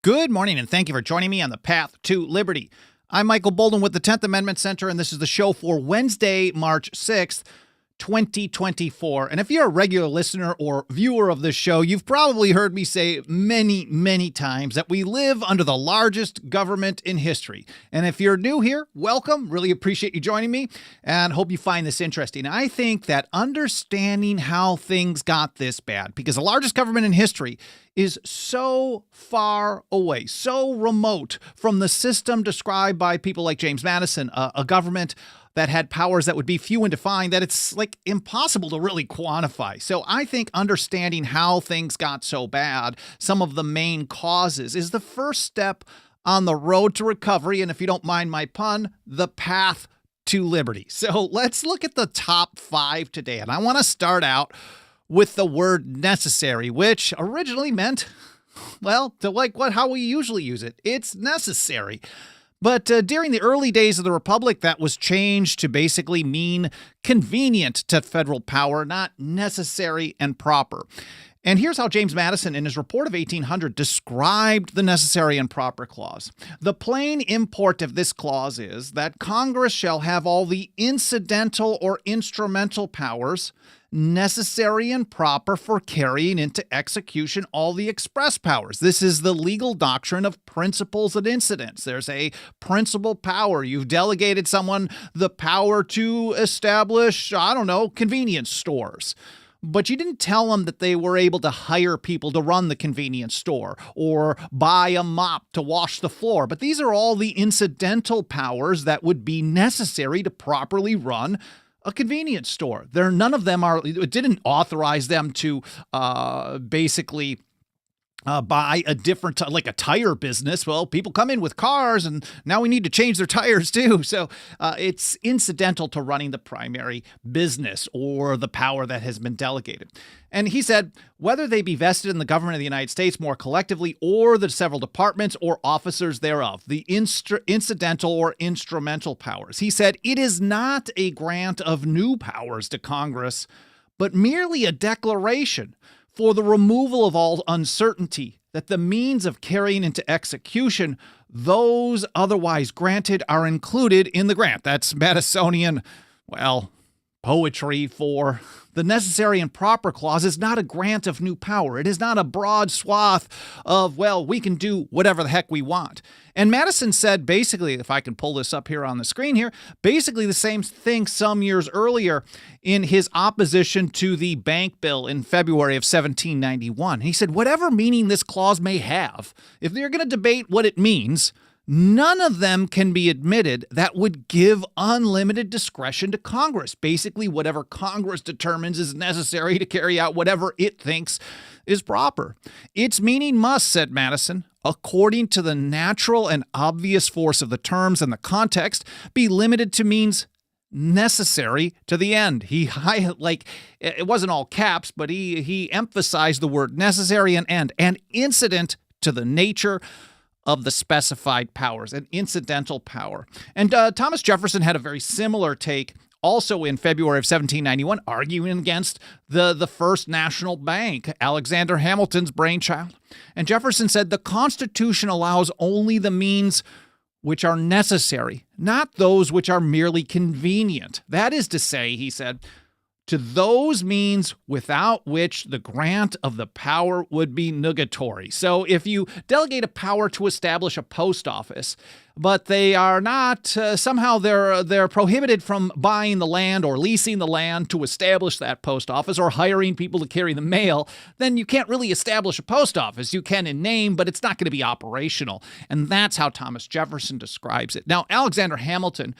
Good morning, and thank you for joining me on the path to liberty. I'm Michael Bolden with the 10th Amendment Center, and this is the show for Wednesday, March 6th, 2024. And if you're a regular listener or viewer of this show, you've probably heard me say many times that we live under the largest government in history. And if you're new here, welcome. Really appreciate you joining me and hope you find this interesting. I think that understanding how things got this bad, because the largest government in history is so far away, so remote from the system described by people like James Madison, a government that had powers that would be few and defined, that it's like impossible to really quantify. So I think understanding how things got so bad, some of the main causes, is the first step on the road to recovery. And if you don't mind my pun, the path to liberty. So let's look at the top 5 today. And I want to start out with the word necessary, which originally meant, well, how we usually use it. It's necessary. But during the early days of the Republic, that was changed to basically mean convenient to federal power, not necessary and proper. And here's how James Madison, in his report of 1800, described the necessary and proper clause. The plain import of this clause is that Congress shall have all the incidental or instrumental powers necessary and proper for carrying into execution all the express powers. This is the legal doctrine of principles and incidents. There's a principal power. You've delegated someone the power to establish, convenience stores. But you didn't tell them that they were able to hire people to run the convenience store or buy a mop to wash the floor. But these are all the incidental powers that would be necessary to properly run a convenience store. None of them it didn't authorize them to basically buy a different, like a tire business. Well, people come in with cars and now we need to change their tires too. So it's incidental to running the primary business or the power that has been delegated. And he said, whether they be vested in the government of the United States more collectively or the several departments or officers thereof, the incidental or instrumental powers. He said, it is not a grant of new powers to Congress, but merely a declaration for the removal of all uncertainty, that the means of carrying into execution those otherwise granted are included in the grant. That's Madisonian, poetry for the necessary and proper clause is not a grant of new power. It is not a broad swath of, we can do whatever the heck we want. And Madison said, basically, if I can pull this up here on the screen here, basically the same thing some years earlier in his opposition to the bank bill in February of 1791. He said, whatever meaning this clause may have, if they're going to debate what it means, none of them can be admitted that would give unlimited discretion to Congress. Basically, whatever Congress determines is necessary to carry out whatever it thinks is proper. Its meaning must, said Madison, according to the natural and obvious force of the terms and the context, be limited to means necessary to the end. It wasn't all caps, but he emphasized the word necessary and end, and incident to the nature of the specified powers, an incidental power. And Thomas Jefferson had a very similar take also in February of 1791, arguing against the first national bank, Alexander Hamilton's brainchild. And Jefferson said, the Constitution allows only the means which are necessary, not those which are merely convenient. That is to say, he said, to those means without which the grant of the power would be nugatory. So if you delegate a power to establish a post office, but they are not, somehow they're prohibited from buying the land or leasing the land to establish that post office or hiring people to carry the mail, then you can't really establish a post office. You can in name, but it's not going to be operational. And that's how Thomas Jefferson describes it. Now, Alexander Hamilton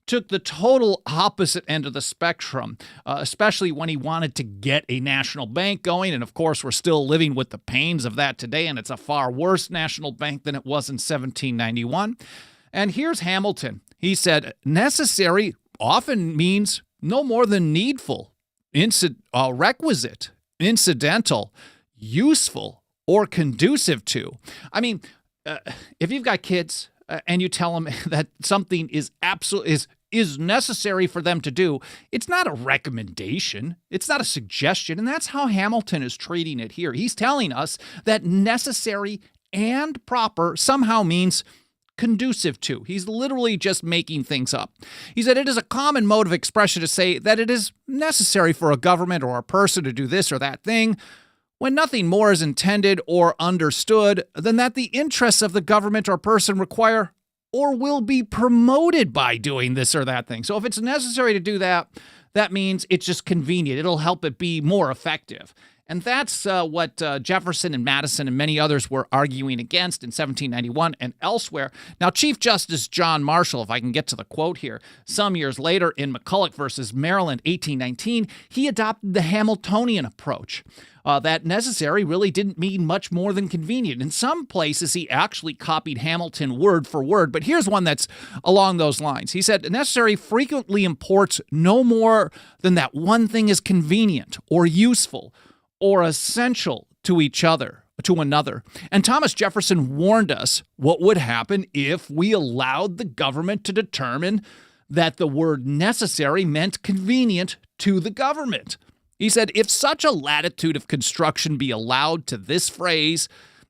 took the total opposite end of the spectrum, especially when he wanted to get a national bank going. And of course, we're still living with the pains of that today, and it's a far worse national bank than it was in 1791. And here's Hamilton. He said, necessary often means no more than needful, requisite, incidental, useful, or conducive to. I mean, if you've got kids and you tell them that something is necessary for them to do, it's not a recommendation. It's not a suggestion. And that's how Hamilton is treating it here. He's telling us that necessary and proper somehow means conducive to. He's literally just making things up. He said it is a common mode of expression to say that it is necessary for a government or a person to do this or that thing, when nothing more is intended or understood than that the interests of the government or person require or will be promoted by doing this or that thing. So if it's necessary to do that, that means it's just convenient. It'll help it be more effective. And that's what Jefferson and Madison and many others were arguing against in 1791 and elsewhere. Now, Chief Justice John Marshall, if I can get to the quote here, some years later in McCulloch versus Maryland, 1819, he adopted the Hamiltonian approach. That necessary really didn't mean much more than convenient. In some places, he actually copied Hamilton word for word, but here's one that's along those lines. He said, necessary frequently imports no more than that one thing is convenient or useful or essential to another. And Thomas Jefferson warned us what would happen if we allowed the government to determine that the word necessary meant convenient to the government. He said, if such a latitude of construction be allowed to this phrase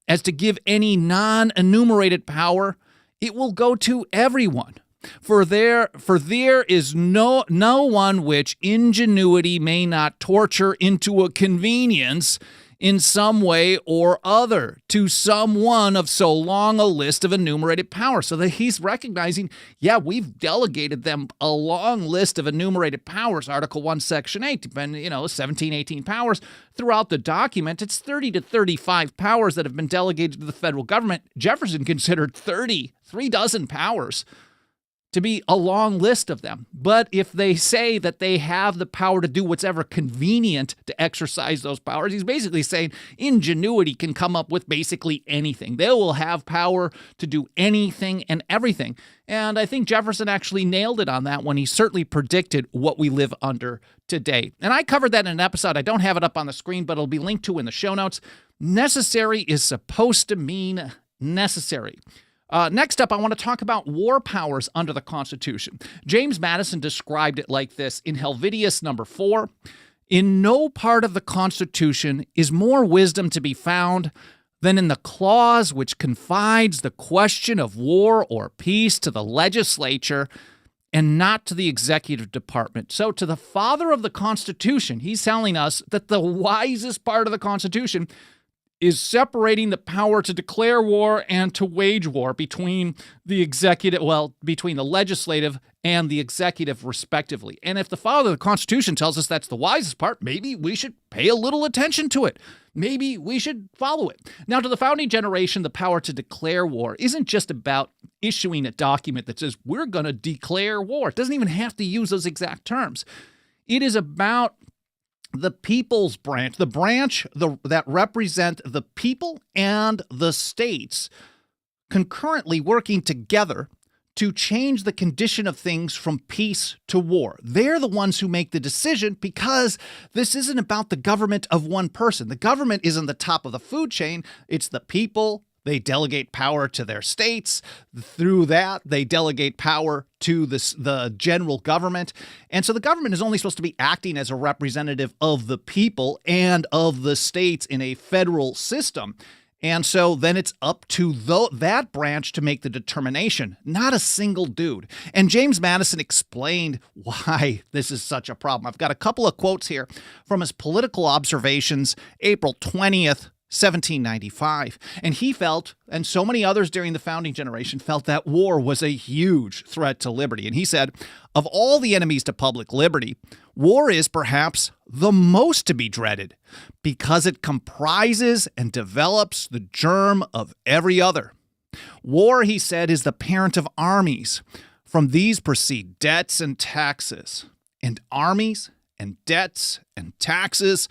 as to give any non-enumerated power, it will go to everyone. For there is no one which ingenuity may not torture into a convenience in some way or other to some one of so long a list of enumerated powers. So that he's recognizing, yeah, we've delegated them a long list of enumerated powers, Article 1, Section 8, depending, 17, 18 powers. Throughout the document, it's 30 to 35 powers that have been delegated to the federal government. Jefferson considered 3 dozen powers to be a long list of them. But if they say that they have the power to do what's ever convenient to exercise those powers, he's basically saying ingenuity can come up with basically anything. They will have power to do anything and everything. And I think Jefferson actually nailed it on that when he certainly predicted what we live under today. And I covered that in an episode. I don't have it up on the screen, but it'll be linked to in the show notes. Necessary is supposed to mean necessary. Next up, I want to talk about war powers under the Constitution. James Madison described it like this in Helvidius number 4. In no part of the Constitution is more wisdom to be found than in the clause which confides the question of war or peace to the legislature and not to the executive department. So to the father of the Constitution, he's telling us that the wisest part of the Constitution is separating the power to declare war and to wage war between between the legislative and the executive, respectively. And if the father of the Constitution tells us that's the wisest part, maybe we should pay a little attention to it. Maybe we should follow it. Now, to the founding generation, the power to declare war isn't just about issuing a document that says we're going to declare war. It doesn't even have to use those exact terms. It is about the people's branch, the branch that represent the people and the states concurrently working together to change the condition of things from peace to war. They're the ones who make the decision because this isn't about the government of one person. The government isn't the top of the food chain. It's the people. They delegate power to their states. Through that, they delegate power to the general government. And so the government is only supposed to be acting as a representative of the people and of the states in a federal system. And so then it's up to that branch to make the determination, not a single dude. And James Madison explained why this is such a problem. I've got a couple of quotes here from his political observations, April 20th, 1795. And he felt, and so many others during the founding generation felt, that war was a huge threat to liberty. And he said, of all the enemies to public liberty, war is perhaps the most to be dreaded because it comprises and develops the germ of every other. War, he said, is the parent of armies. From these proceed debts and taxes. And armies and debts and taxes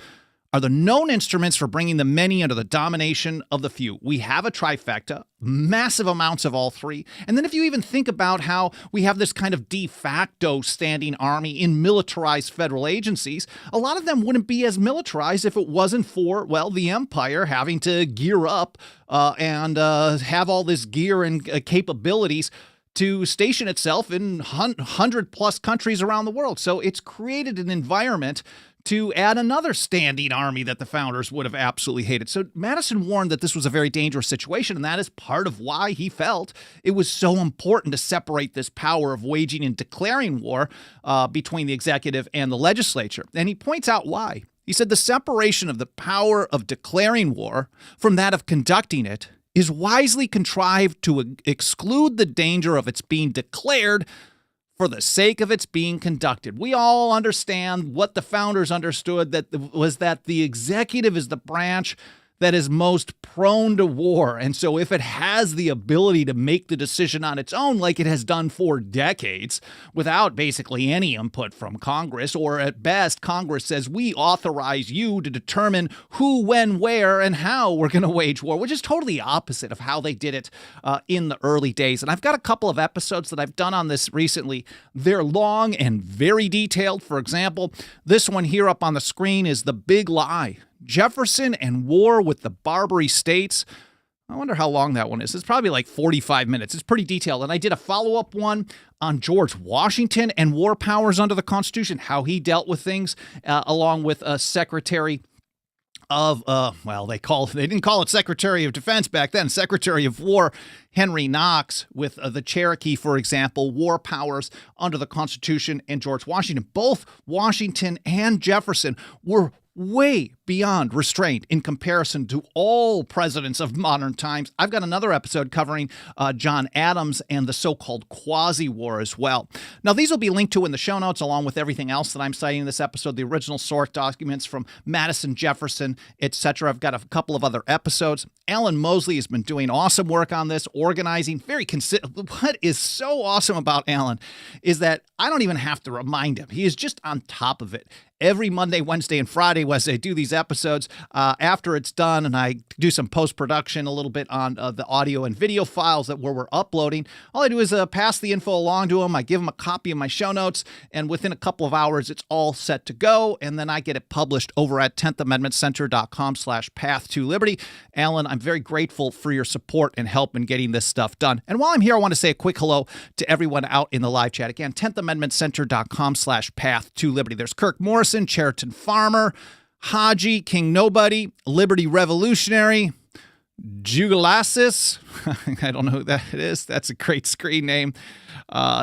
are the known instruments for bringing the many under the domination of the few. We have a trifecta, massive amounts of all three. And then if you even think about how we have this kind of de facto standing army in militarized federal agencies, a lot of them wouldn't be as militarized if it wasn't for, well, the empire having to gear up and have all this gear and capabilities to station itself in 100+ countries around the world. So it's created an environment to add another standing army that the founders would have absolutely hated. So Madison warned that this was a very dangerous situation, and that is part of why he felt it was so important to separate this power of waging and declaring war between the executive and the legislature. And he points out why. He said the separation of the power of declaring war from that of conducting it is wisely contrived to exclude the danger of its being declared for the sake of its being conducted. We all understand what the founders understood, that the executive is the branch that is most prone to war. And so if it has the ability to make the decision on its own, like it has done for decades, without basically any input from Congress, or at best, Congress says, we authorize you to determine who, when, where, and how we're going to wage war, which is totally opposite of how they did it in the early days. And I've got a couple of episodes that I've done on this recently. They're long and very detailed. For example, this one here up on the screen is The Big Lie: Jefferson and War with the Barbary States. I wonder how long that one is. It's probably like 45 minutes. It's pretty detailed. And I did a follow-up one on George Washington and war powers under the Constitution, how he dealt with things, along with Secretary of, they didn't call it Secretary of Defense back then, Secretary of War Henry Knox, with the Cherokee, for example, war powers under the Constitution, and George Washington. Both Washington and Jefferson were way beyond restraint in comparison to all presidents of modern times. I've got another episode covering John Adams and the so-called quasi-war as well. Now, these will be linked to in the show notes, along with everything else that I'm citing in this episode, the original source documents from Madison, Jefferson, etc. I've got a couple of other episodes. Alan Mosley has been doing awesome work on this, organizing, very consistent. What is so awesome about Alan is that I don't even have to remind him. He is just on top of it. Every Monday, Wednesday, and Friday, as I do these episodes, after it's done and I do some post-production a little bit on the audio and video files where we're uploading, all I do is pass the info along to him. I give him a copy of my show notes, and within a couple of hours, it's all set to go, and then I get it published over at 10thamendmentcenter.com/path-to-liberty. Alan, I'm very grateful for your support and help in getting this stuff done. And while I'm here, I want to say a quick hello to everyone out in the live chat. Again, 10thamendmentcenter.com/path-to-liberty. There's Kirk Morrison, Cheriton Farmer, Haji, King Nobody, Liberty Revolutionary, Jugalassis. I don't know who that is. That's a great screen name.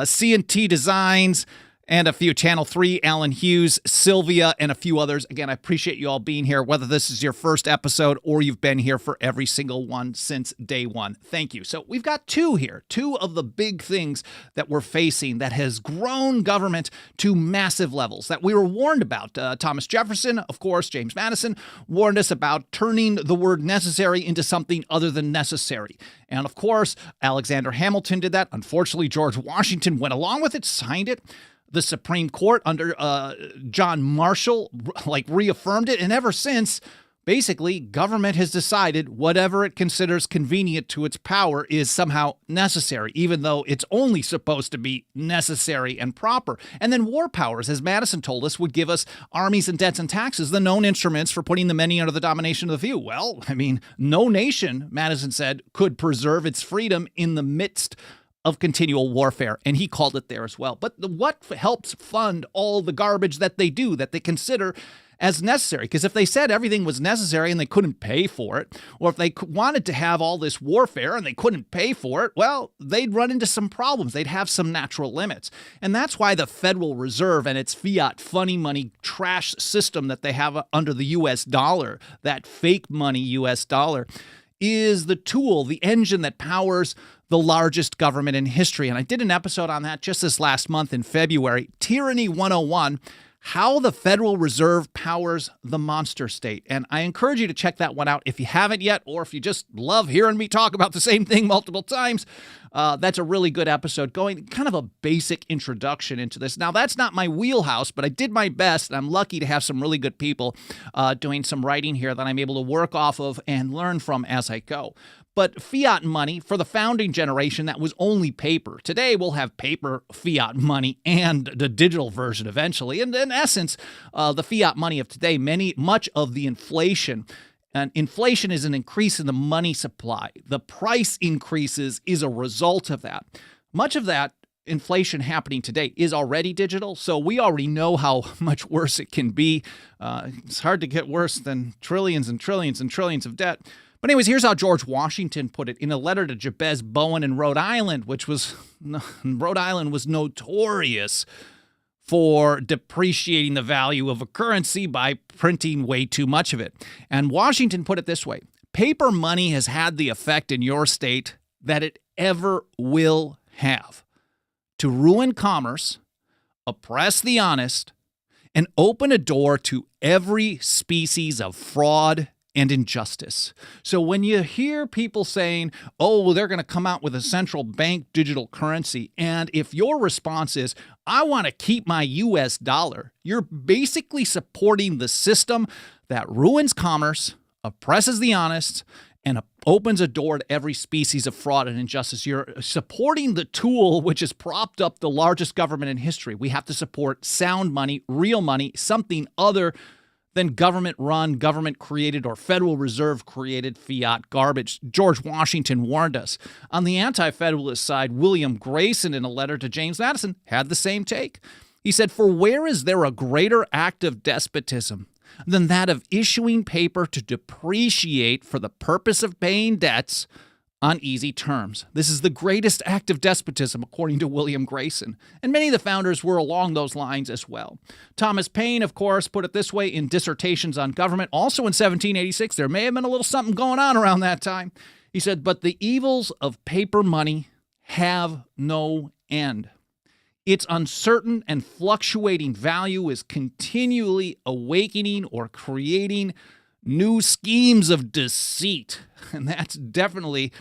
C&T Designs, and a few. Channel 3, Alan Hughes, Sylvia, and a few others. Again, I appreciate you all being here, whether this is your first episode or you've been here for every single one since day one. Thank you. So we've got two here, two of the big things that we're facing that has grown government to massive levels that we were warned about. Thomas Jefferson, of course, James Madison, warned us about turning the word necessary into something other than necessary. And of course, Alexander Hamilton did that. Unfortunately, George Washington went along with it, signed it. The Supreme Court under John Marshall reaffirmed it. And ever since, basically, government has decided whatever it considers convenient to its power is somehow necessary, even though it's only supposed to be necessary and proper. And then war powers, as Madison told us, would give us armies and debts and taxes, the known instruments for putting the many under the domination of the few. Well, I mean, no nation, Madison said, could preserve its freedom in the midst of continual warfare, and he called it there as well. But what helps fund all the garbage that they do, that they consider as necessary? Because if they said everything was necessary and they couldn't pay for it, or if they wanted to have all this warfare and they couldn't pay for it, well, they'd run into some problems. They'd have some natural limits. And that's why the Federal Reserve and its fiat funny money trash system that they have under the U.S. dollar, that fake money U.S. dollar, is the tool, the engine that powers the largest government in history. And I did an episode on that just this last month in February, Tyranny 101, How the Federal Reserve Powers the Monster State. And I encourage you to check that one out if you haven't yet, or if you just love hearing me talk about the same thing multiple times. That's a really good episode, going kind of a basic introduction into this. Now, that's not my wheelhouse, but I did my best, and I'm lucky to have some really good people doing some writing here that I'm able to work off of and learn from as I go. But fiat money, for the founding generation, that was only paper. Today, we'll have paper fiat money and the digital version eventually. And in essence, the fiat money of today, much of the inflation, and inflation is an increase in the money supply. The price increases is a result of that. Much of that inflation happening today is already digital, so we already know how much worse it can be. It's hard to get worse than trillions and trillions and trillions of debt. But anyways, here's how George Washington put it in a letter to Jabez Bowen in Rhode Island, Rhode Island was notorious for depreciating the value of a currency by printing way too much of it. And Washington put it this way: paper money has had the effect in your state that it ever will have, to ruin commerce, oppress the honest, and open a door to every species of fraud and injustice. So when you hear people saying, oh, well, they're going to come out with a central bank digital currency, and if your response is, I want to keep my US dollar, you're basically supporting the system that ruins commerce, oppresses the honest, and opens a door to every species of fraud and injustice. You're supporting the tool which has propped up the largest government in history. We have to support sound money, real money, something other than government-run, government-created, or Federal Reserve-created fiat garbage. George Washington warned us. On the anti-federalist side, William Grayson, in a letter to James Madison, had the same take. He said, "For where is there a greater act of despotism than that of issuing paper to depreciate for the purpose of paying debts on easy terms?" This is the greatest act of despotism, according to William Grayson. And many of the founders were along those lines as well. Thomas Paine, of course, put it this way in Dissertations on Government, also in 1786. There may have been a little something going on around that time. He said, "But the evils of paper money have no end. Its uncertain and fluctuating value is continually awakening or creating new schemes of deceit." And that's definitely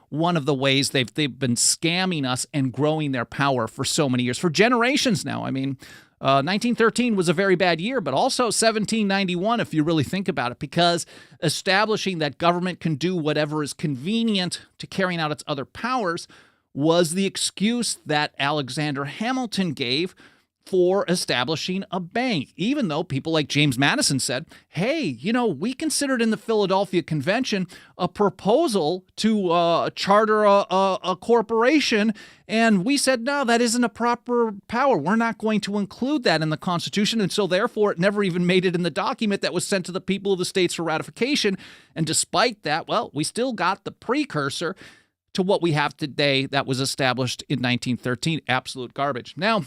one of the ways they've been scamming us and growing their power for so many years, for generations now. I mean, 1913 was a very bad year, but also 1791, if you really think about it, because establishing that government can do whatever is convenient to carrying out its other powers was the excuse that Alexander Hamilton gave for establishing a bank, even though people like James Madison said, hey, we considered in the Philadelphia Convention a proposal to charter a corporation, and we said, no, that isn't a proper power. We're not going to include that in the Constitution, and so therefore it never even made it in the document that was sent to the people of the states for ratification. And despite that, well, we still got the precursor to what we have today that was established in 1913. Absolute garbage. Now,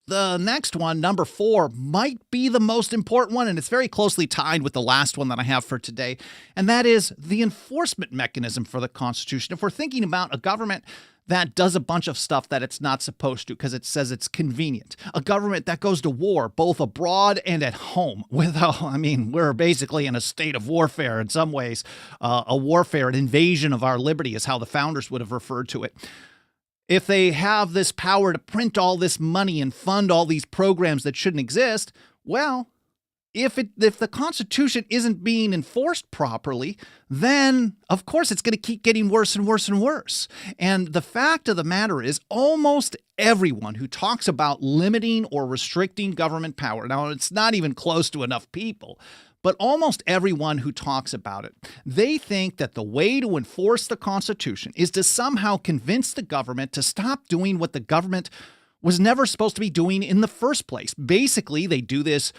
the next one, number 4, might be the most important one, and it's very closely tied with the last one that I have for today, and that is the enforcement mechanism for the Constitution. If we're thinking about a government that does a bunch of stuff that it's not supposed to because it says it's convenient, a government that goes to war both abroad and at home, we're basically in a state of warfare in some ways, an invasion of our liberty is how the founders would have referred to it. If they have this power to print all this money and fund all these programs that shouldn't exist, well, if the Constitution isn't being enforced properly, then, of course, it's going to keep getting worse and worse and worse. And the fact of the matter is, almost everyone who talks about limiting or restricting government power, now it's not even close to enough people, but almost everyone who talks about it, they think that the way to enforce the Constitution is to somehow convince the government to stop doing what the government was never supposed to be doing in the first place. Basically, they do this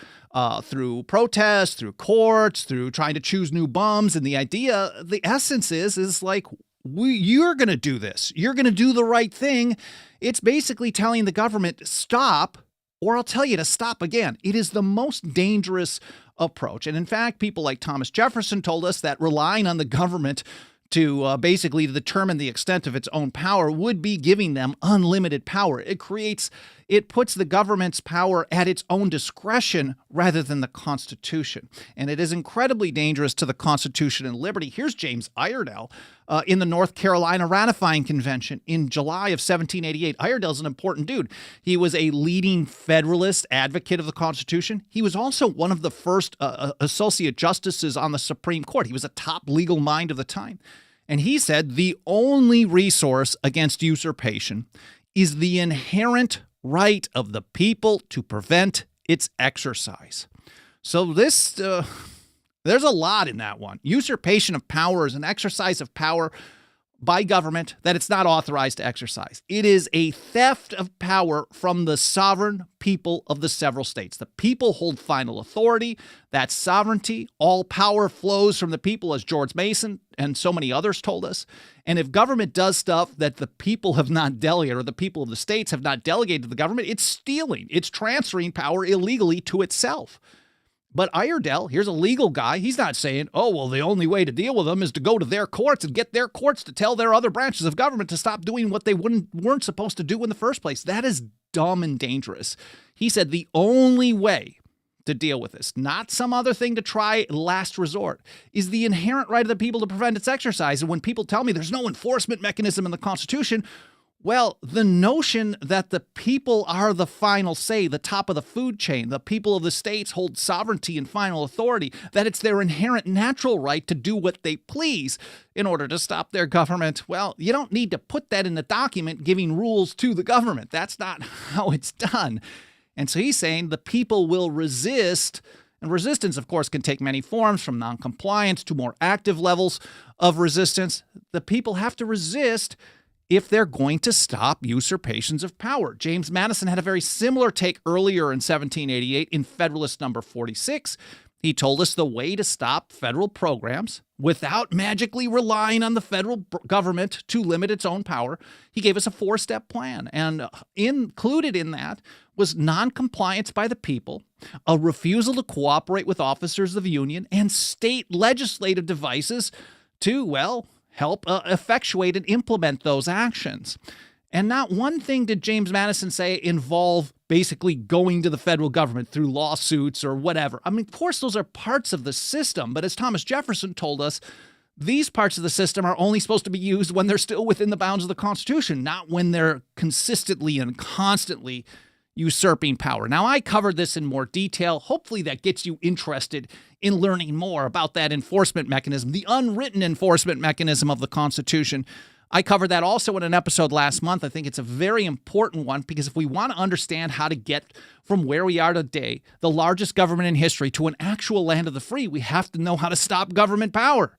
through protests, through courts, through trying to choose new bums. And the idea, the essence is like, you're going to do this. You're going to do the right thing. It's basically telling the government, stop, or I'll tell you to stop again. It is the most dangerous approach. And in fact, people like Thomas Jefferson told us that relying on the government to basically determine the extent of its own power would be giving them unlimited power. It puts the government's power at its own discretion rather than the Constitution. And it is incredibly dangerous to the Constitution and liberty. Here's James Iredell in the North Carolina Ratifying Convention in July of 1788. Iredell's an important dude. He was a leading Federalist advocate of the Constitution. He was also one of the first associate justices on the Supreme Court. He was a top legal mind of the time. And he said the only resource against usurpation is the inherent right of the people to prevent its exercise. So there's a lot in that one. Usurpation of power is an exercise of power by government that it's not authorized to exercise. It is a theft of power from the sovereign people of the several states. The people hold final authority. That's sovereignty. All power flows from the people, as George Mason and so many others told us. And if government does stuff that the people have not delegated, or the people of the states have not delegated to the government, it's stealing. It's transferring power illegally to itself. But Iredell, here's a legal guy. He's not saying, oh, well, the only way to deal with them is to go to their courts and get their courts to tell their other branches of government to stop doing what they weren't supposed to do in the first place. That is dumb and dangerous. He said the only way to deal with this, not some other thing to try last resort, is the inherent right of the people to prevent its exercise. And when people tell me there's no enforcement mechanism in the Constitution, well, the notion that the people are the final say, the top of the food chain, the people of the states hold sovereignty and final authority, that it's their inherent natural right to do what they please in order to stop their government, well, you don't need to put that in the document giving rules to the government. That's not how it's done. And so he's saying the people will resist. And resistance, of course, can take many forms, from noncompliance to more active levels of resistance. The people have to resist if they're going to stop usurpations of power. James Madison had a very similar take earlier in 1788 in Federalist Number 46. He told us the way to stop federal programs without magically relying on the federal government to limit its own power. He gave us a 4-step plan, and included in that was noncompliance by the people, a refusal to cooperate with officers of the Union, and state legislative devices to, well, help effectuate and implement those actions. And not one thing did James Madison say involve basically going to the federal government through lawsuits or whatever. I mean, of course, those are parts of the system, but as Thomas Jefferson told us, these parts of the system are only supposed to be used when they're still within the bounds of the Constitution, not when they're consistently and constantly usurping power. Now, I covered this in more detail. Hopefully that gets you interested in learning more about that enforcement mechanism, the unwritten enforcement mechanism of the Constitution. I covered that also in an episode last month. I think it's a very important one, because if we want to understand how to get from where we are today, the largest government in history, to an actual land of the free, we have to know how to stop government power.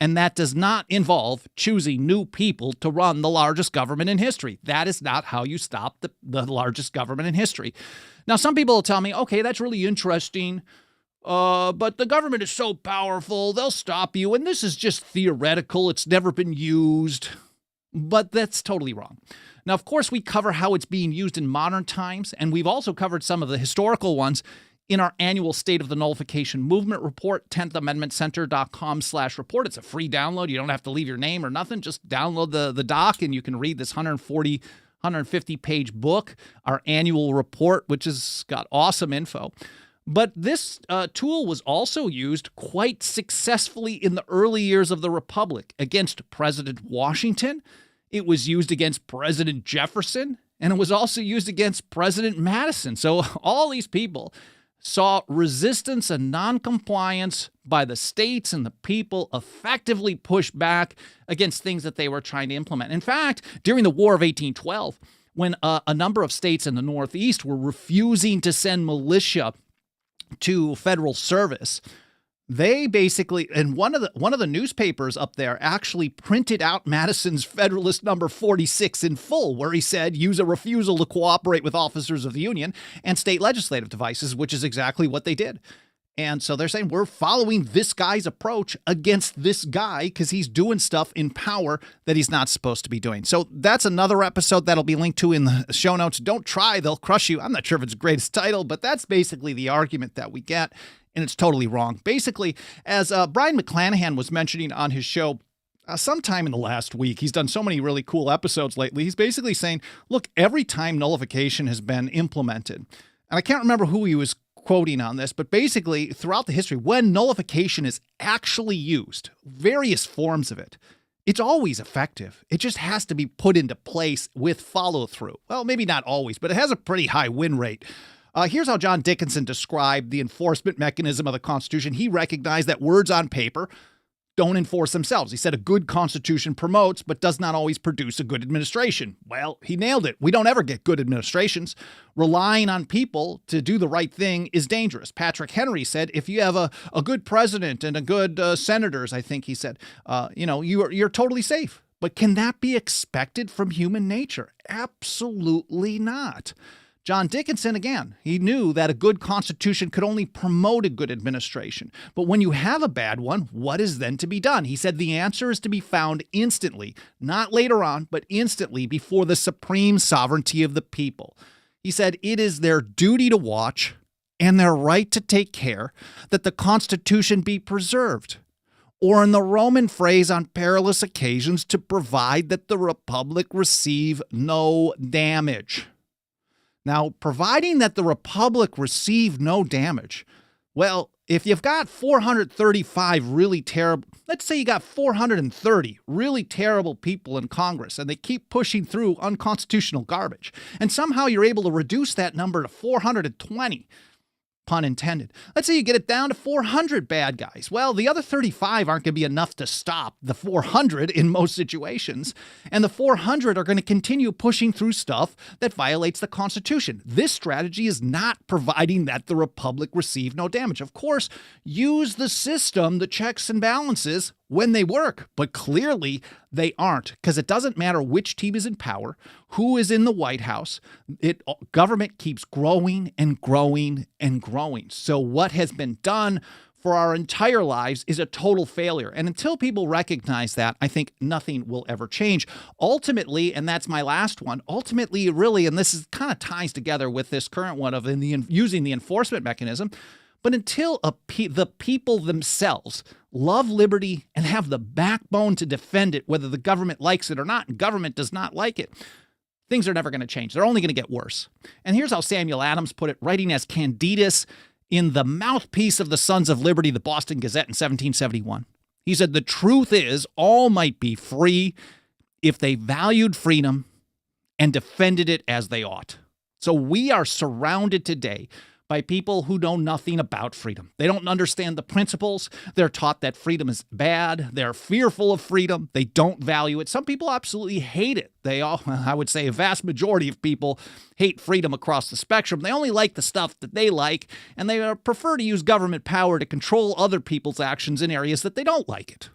And that does not involve choosing new people to run the largest government in history. That is not how you stop the largest government in history. Now, some people will tell me, okay, that's really interesting, but the government is so powerful, they'll stop you, and this is just theoretical. It's never been used. But that's totally wrong. Now, of course, we cover how it's being used in modern times, and we've also covered some of the historical ones in our annual State of the Nullification Movement report, 10thamendmentcenter.com/report. It's a free download. You don't have to leave your name or nothing. Just download the doc, and you can read this 150-page book, our annual report, which has got awesome info. But this tool was also used quite successfully in the early years of the Republic against President Washington. It was used against President Jefferson, and it was also used against President Madison. So all these people saw resistance and noncompliance by the states and the people effectively push back against things that they were trying to implement. In fact, during the War of 1812, when a number of states in the Northeast were refusing to send militia to federal service, they basically, and one of the newspapers up there actually printed out Madison's Federalist Number 46 in full, where he said, use a refusal to cooperate with officers of the Union and state legislative devices, which is exactly what they did. And so they're saying we're following this guy's approach against this guy because he's doing stuff in power that he's not supposed to be doing. So that's another episode that'll be linked to in the show notes. Don't try, they'll crush you. I'm not sure if it's the greatest title, but that's basically the argument that we get. And it's totally wrong. Basically, as Brian McClanahan was mentioning on his show sometime in the last week, he's done so many really cool episodes lately. He's basically saying, look, every time nullification has been implemented, and I can't remember who he was quoting on this, but basically throughout the history, when nullification is actually used, various forms of it, it's always effective. It just has to be put into place with follow through. Well, maybe not always, but it has a pretty high win rate. Here's how John Dickinson described the enforcement mechanism of the Constitution. He recognized that words on paper don't enforce themselves. He said a good Constitution promotes, but does not always produce a good administration. Well, he nailed it. We don't ever get good administrations. Relying on people to do the right thing is dangerous. Patrick Henry said, if you have a good president and a good senators, I think he said, you're totally safe. But can that be expected from human nature? Absolutely not. John Dickinson, again, he knew that a good constitution could only promote a good administration. But when you have a bad one, what is then to be done? He said the answer is to be found instantly, not later on, but instantly before the supreme sovereignty of the people. He said it is their duty to watch and their right to take care that the Constitution be preserved. Or in the Roman phrase, on perilous occasions, to provide that the republic receive no damage. Now, providing that the republic receive no damage, well, if you've got 435 really terrible, let's say you got 430 really terrible people in Congress and they keep pushing through unconstitutional garbage, and somehow you're able to reduce that number to 420, pun intended. Let's say you get it down to 400 bad guys. Well, the other 35 aren't going to be enough to stop the 400 in most situations, and the 400 are going to continue pushing through stuff that violates the Constitution. This strategy is not providing that the republic receive no damage. Of course, use the system, the checks and balances, when they work, but clearly they aren't, because it doesn't matter which team is in power, who is in the White House. Government keeps growing and growing and growing. So what has been done for our entire lives is a total failure. And until people recognize that, I think nothing will ever change. Ultimately, and that's my last one, ultimately, really, and this is kind of ties together with this current one of using the enforcement mechanism, but until the people themselves love liberty and have the backbone to defend it, whether the government likes it or not, and government does not like it, things are never going to change. They're only going to get worse. And here's how Samuel Adams put it, writing as Candidus in the mouthpiece of the Sons of Liberty, the Boston Gazette in 1771. He said, "The truth is, all might be free if they valued freedom and defended it as they ought." So we are surrounded today by people who know nothing about freedom. They don't understand the principles. They're taught that freedom is bad. They're fearful of freedom. They don't value it. Some people absolutely hate it. I would say a vast majority of people hate freedom across the spectrum. They only like the stuff that they like, and they prefer to use government power to control other people's actions in areas that they don't like it.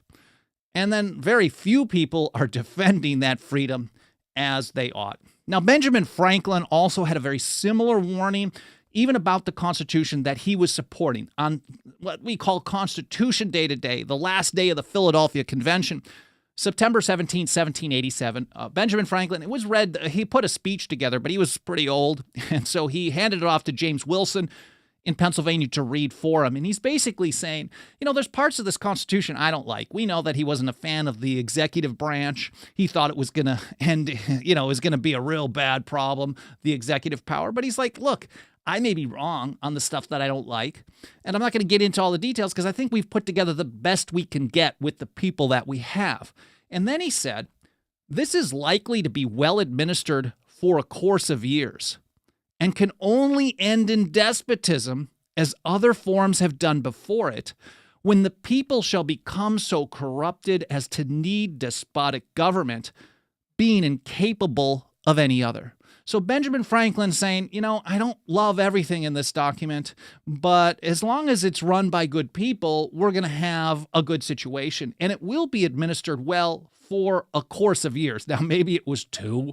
And then very few people are defending that freedom as they ought. Now, Benjamin Franklin also had a very similar warning, even about the Constitution that he was supporting on what we call Constitution Day today, the last day of the Philadelphia Convention, September 17, 1787. Benjamin Franklin, it was read, he put a speech together, but he was pretty old, and so he handed it off to James Wilson in Pennsylvania to read for him. And he's basically saying, there's parts of this Constitution I don't like. We know that he wasn't a fan of the executive branch. He thought it was going to end, it was going to be a real bad problem, the executive power. But he's like, look, I may be wrong on the stuff that I don't like, and I'm not going to get into all the details because I think we've put together the best we can get with the people that we have. And then he said, this is likely to be well administered for a course of years and can only end in despotism, as other forms have done before it, when the people shall become so corrupted as to need despotic government, being incapable of any other. So Benjamin Franklin saying, I don't love everything in this document, but as long as it's run by good people, we're going to have a good situation, and it will be administered well for a course of years. Now, maybe it was 2,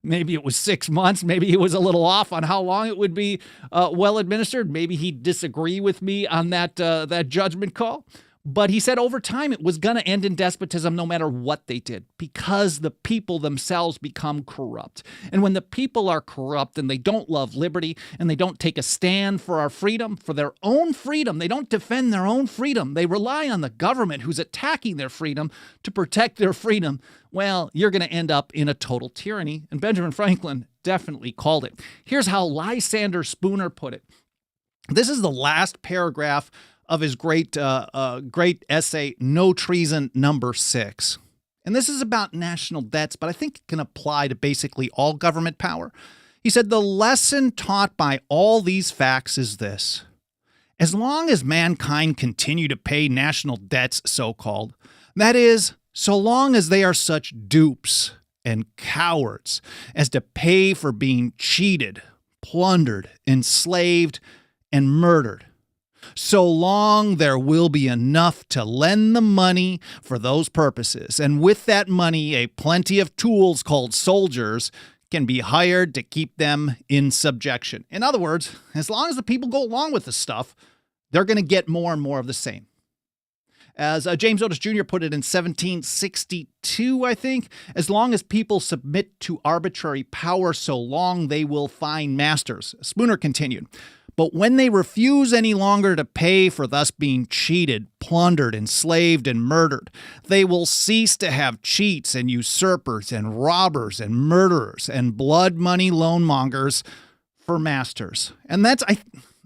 maybe it was 6 months, maybe he was a little off on how long it would be well administered. Maybe he'd disagree with me on that judgment call. But he said over time it was going to end in despotism no matter what they did, because the people themselves become corrupt. And when the people are corrupt and they don't love liberty and they don't take a stand for our freedom, for their own freedom, they don't defend their own freedom, they rely on the government who's attacking their freedom to protect their freedom, well, you're going to end up in a total tyranny. And Benjamin Franklin definitely called it. Here's how Lysander Spooner put it. This is the last paragraph of his great essay, No Treason, number 6. And this is about national debts, but I think it can apply to basically all government power. He said, the lesson taught by all these facts is this. As long as mankind continue to pay national debts, so-called, that is, so long as they are such dupes and cowards as to pay for being cheated, plundered, enslaved, and murdered, So long there will be enough to lend the money for those purposes. And with that money, a plenty of tools called soldiers can be hired to keep them in subjection. In other words, as long as the people go along with the stuff, they're going to get more and more of the same. As James Otis Jr. put it in 1762, I think, as long as people submit to arbitrary power, so long they will find masters. Spooner continued, but when they refuse any longer to pay for thus being cheated, plundered, enslaved, and murdered, they will cease to have cheats and usurpers and robbers and murderers and blood money loanmongers for masters. And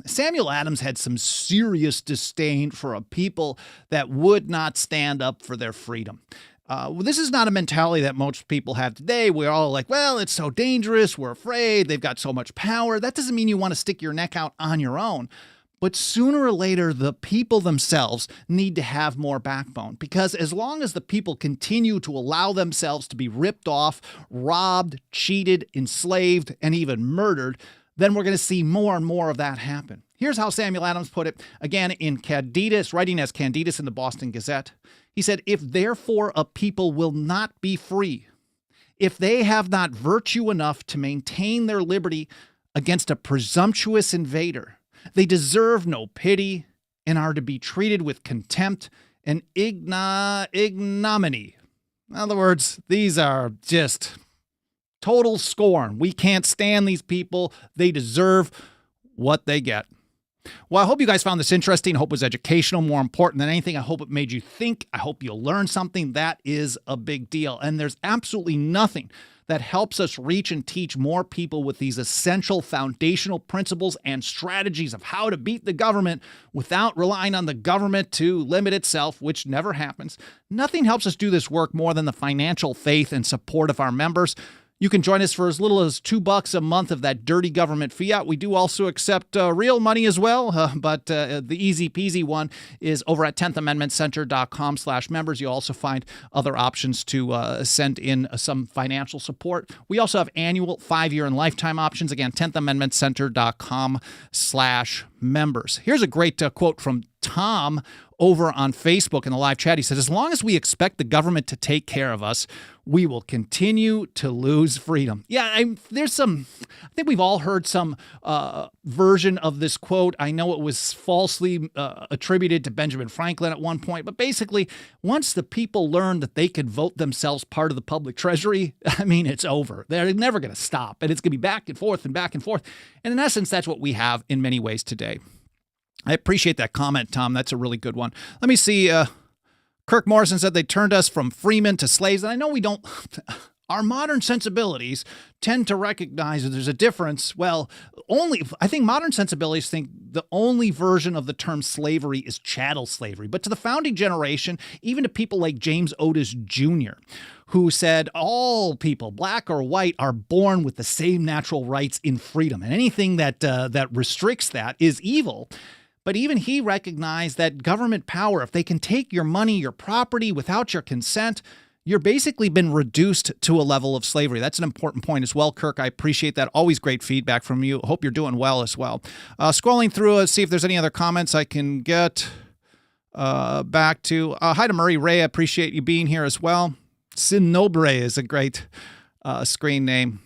Samuel Adams had some serious disdain for a people that would not stand up for their freedom. This is not a mentality that most people have today. We're all like, well, it's so dangerous. We're afraid. They've got so much power. That doesn't mean you want to stick your neck out on your own. But sooner or later, the people themselves need to have more backbone, because as long as the people continue to allow themselves to be ripped off, robbed, cheated, enslaved, and even murdered, then we're going to see more and more of that happen. Here's how Samuel Adams put it, again in Candidus, writing as Candidus in the Boston Gazette. He said, if therefore a people will not be free, if they have not virtue enough to maintain their liberty against a presumptuous invader, they deserve no pity and are to be treated with contempt and ignominy. In other words, these are just total scorn. We can't stand these people. They deserve what they get. Well, I hope you guys found this interesting. I hope it was educational. More important than anything, I hope it made you think. I hope you'll learn something. That is a big deal. And there's absolutely nothing that helps us reach and teach more people with these essential foundational principles and strategies of how to beat the government without relying on the government to limit itself, which never happens. Nothing helps us do this work more than the financial faith and support of our members. You can join us for as little as $2 a month of that dirty government fiat. We do also accept real money as well, but the easy peasy one is over at 10thamendmentcenter.com/members. You'll also find other options to send in some financial support. We also have annual, 5-year, and lifetime options. Again, 10thamendmentcenter.com/members. Here's a great quote from Tom over on Facebook in the live chat. He says, as long as we expect the government to take care of us, we will continue to lose freedom. Yeah, I think we've all heard some version of this quote. I know it was falsely attributed to Benjamin Franklin at one point, but basically, once the people learn that they could vote themselves part of the public treasury, I mean, it's over. They're never going to stop, and it's going to be back and forth and back and forth. And in essence, that's what we have in many ways today. I appreciate that comment, Tom. That's a really good one. Let me see. Kirk Morrison said they turned us from freemen to slaves. And I know we don't. Our modern sensibilities tend to recognize that there's a difference. Well, I think modern sensibilities think the only version of the term slavery is chattel slavery. But to the founding generation, even to people like James Otis Jr., who said all people, black or white, are born with the same natural rights in freedom. And anything that restricts that is evil. But even he recognized that government power, if they can take your money, your property without your consent, you're basically been reduced to a level of slavery. That's an important point as well, Kirk. I appreciate that. Always great feedback from you. Hope you're doing well as well. Scrolling through, see if there's any other comments I can get back to. Hi to Murray Ray. I appreciate you being here as well. Sin Nobre is a great screen name.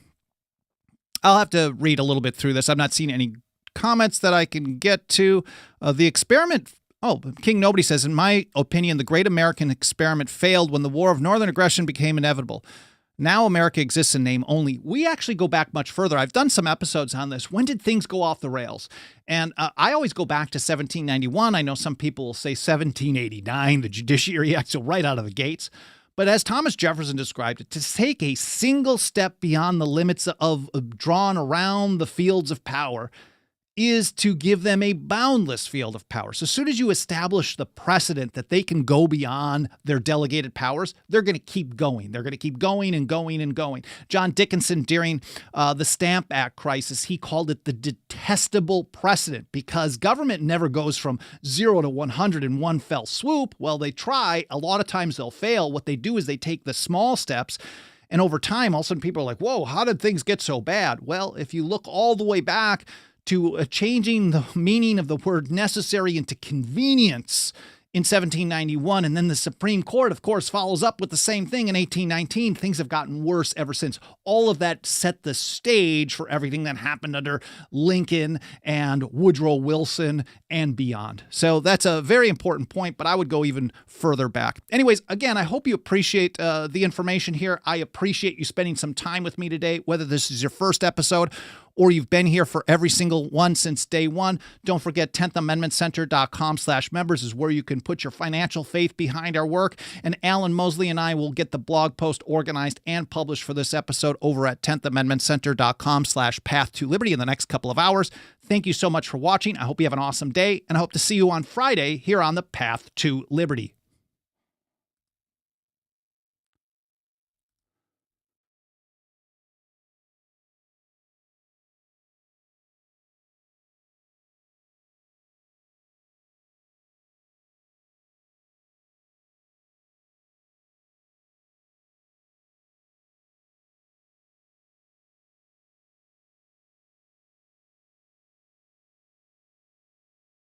I'll have to read a little bit through this. I've not seen any comments that I can get to. The experiment. Oh, King Nobody says, in my opinion, the great American experiment failed when the war of northern aggression became inevitable. Now America exists in name only. We actually go back much further. I've done some episodes on this. When did things go off the rails? And I always go back to 1791. I know some people will say 1789, the Judiciary Act, so right out of the gates. But as Thomas Jefferson described it, to take a single step beyond the limits of drawn around the fields of power is to give them a boundless field of power. So as soon as you establish the precedent that they can go beyond their delegated powers, they're going to keep going. They're going to keep going and going and going. John Dickinson, during the Stamp Act crisis, he called it the detestable precedent because government never goes from 0 to 100 in one fell swoop. Well, they try. A lot of times they'll fail. What they do is they take the small steps, and over time, all of a sudden people are like, whoa, how did things get so bad? Well, if you look all the way back to changing the meaning of the word necessary into convenience in 1791. And then the Supreme Court, of course, follows up with the same thing in 1819. Things have gotten worse ever since. All of that set the stage for everything that happened under Lincoln and Woodrow Wilson and beyond. So that's a very important point, but I would go even further back. Anyways, again, I hope you appreciate the information here. I appreciate you spending some time with me today, whether this is your first episode or you've been here for every single one since day one. Don't forget 10thamendmentcenter.com/members is where you can put your financial faith behind our work. And Alan Mosley and I will get the blog post organized and published for this episode over at 10thamendmentcenter.com/path to liberty in the next couple of hours. Thank you so much for watching. I hope you have an awesome day, and I hope to see you on Friday here on the Path to Liberty.